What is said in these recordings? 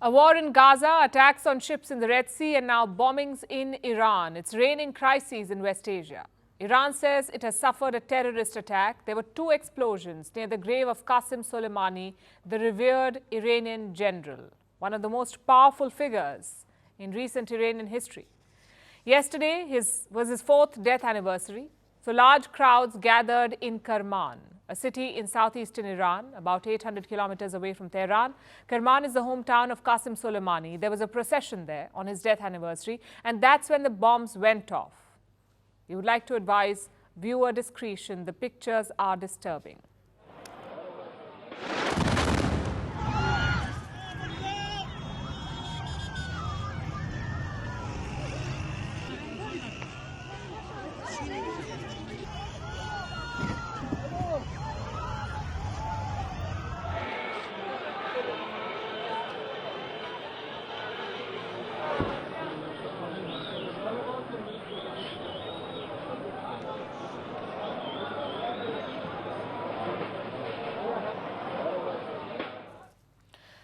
A war in Gaza, attacks on ships in the Red Sea, and now bombings in Iran. It's raining crises in West Asia. Iran says it has suffered a terrorist attack. There were 2 explosions near the grave of Qasem Soleimani, the revered Iranian general, one of the most powerful figures in recent Iranian history. Yesterday was his 4th death anniversary, so large crowds gathered in Kerman, a city in southeastern Iran, about 800 kilometers away from Tehran. Kerman is the hometown of Qasem Soleimani. There was a procession there on his death anniversary, and that's when the bombs went off. We would like to advise viewer discretion. The pictures are disturbing.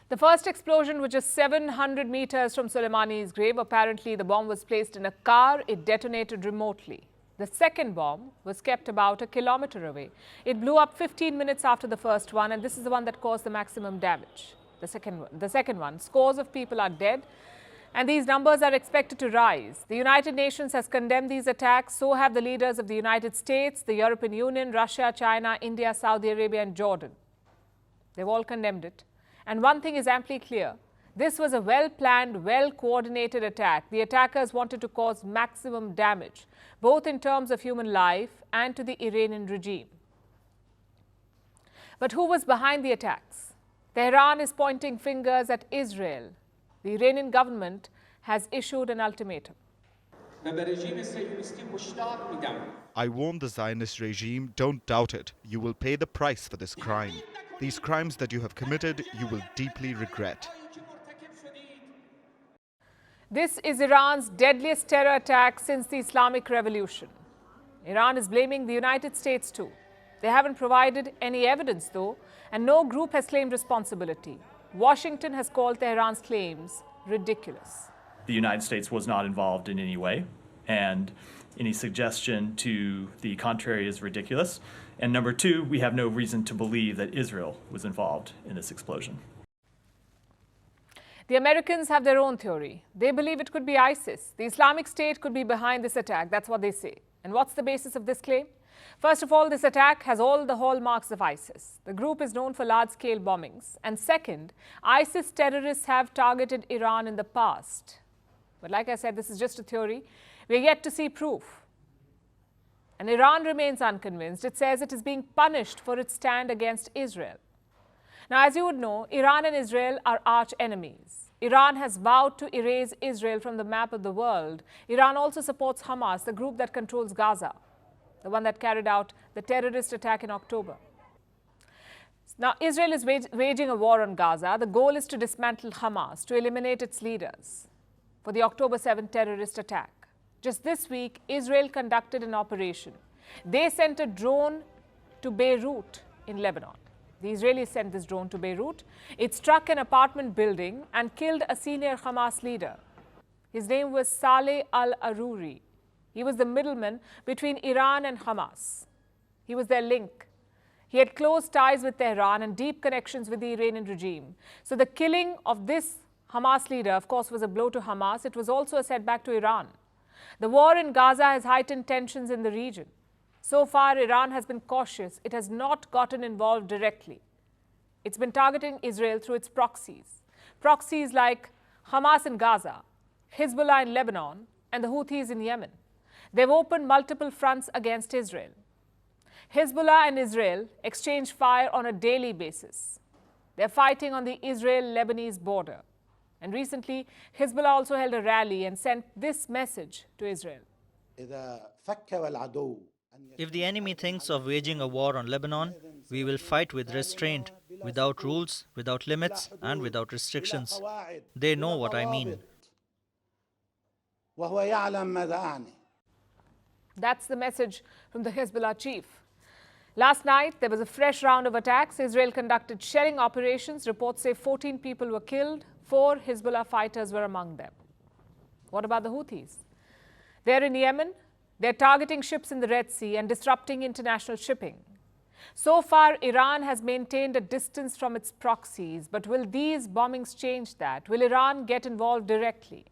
The first explosion was just 700 meters from Soleimani's grave. Apparently, the bomb was placed in a car. It detonated remotely. The second bomb was kept about a kilometer away. It blew up 15 minutes after the first one, and this is the one that caused the maximum damage. The second one, scores of people are dead, and these numbers are expected to rise. The United Nations has condemned these attacks. So have the leaders of the United States, the European Union, Russia, China, India, Saudi Arabia, and Jordan. They've all condemned it. And one thing is amply clear. This was a well-planned, well-coordinated attack. The attackers wanted to cause maximum damage, both in terms of human life and to the Iranian regime. But who was behind the attacks? Tehran is pointing fingers at Israel. The Iranian government has issued an ultimatum. I warn the Zionist regime, don't doubt it. You will pay the price for this crime. These crimes that you have committed, you will deeply regret. This is Iran's deadliest terror attack since the Islamic Revolution. Iran is blaming the United States too. They haven't provided any evidence though, and no group has claimed responsibility. Washington has called Tehran's claims ridiculous. The United States was not involved in any way, and any suggestion to the contrary is ridiculous. And number 2, we have no reason to believe that Israel was involved in this explosion. The Americans have their own theory. They believe it could be ISIS. The Islamic State could be behind this attack. That's what they say. And what's the basis of this claim? First of all, this attack has all the hallmarks of ISIS. The group is known for large-scale bombings. And second, ISIS terrorists have targeted Iran in the past. But like I said, this is just a theory. We're yet to see proof. And Iran remains unconvinced. It says it is being punished for its stand against Israel. Now, as you would know, Iran and Israel are arch enemies. Iran has vowed to erase Israel from the map of the world. Iran also supports Hamas, the group that controls Gaza, the one that carried out the terrorist attack in October. Now, Israel is waging a war on Gaza. The goal is to dismantle Hamas, to eliminate its leaders for the October 7th terrorist attack. Just this week, Israel conducted an operation. They sent a drone to Beirut in Lebanon. The Israelis sent this drone to Beirut. It struck an apartment building and killed a senior Hamas leader. His name was Saleh al-Aruri. He was the middleman between Iran and Hamas. He was their link. He had close ties with Tehran and deep connections with the Iranian regime. So the killing of this Hamas leader, of course, was a blow to Hamas. It was also a setback to Iran. The war in Gaza has heightened tensions in the region. So far, Iran has been cautious. It has not gotten involved directly. It's been targeting Israel through its proxies. Proxies like Hamas in Gaza, Hezbollah in Lebanon, and the Houthis in Yemen. They've opened multiple fronts against Israel. Hezbollah and Israel exchange fire on a daily basis. They're fighting on the Israel-Lebanese border. And recently, Hezbollah also held a rally and sent this message to Israel. If the enemy thinks of waging a war on Lebanon, we will fight with restraint, without rules, without limits, and without restrictions. They know what I mean. That's the message from the Hezbollah chief. Last night, there was a fresh round of attacks. Israel conducted shelling operations. Reports say 14 people were killed, 4 Hezbollah fighters were among them. What about the Houthis? They're in Yemen. They're targeting ships in the Red Sea and disrupting international shipping. So far, Iran has maintained a distance from its proxies, but will these bombings change that? Will Iran get involved directly?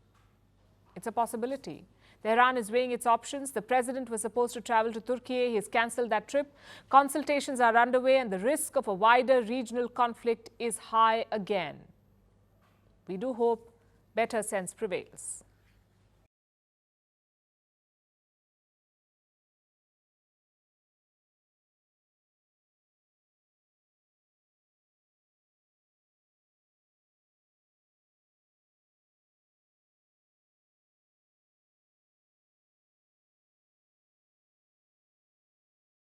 It's a possibility. Tehran is weighing its options. The president was supposed to travel to Turkey. He has cancelled that trip. Consultations are underway, and the risk of a wider regional conflict is high again. We do hope better sense prevails.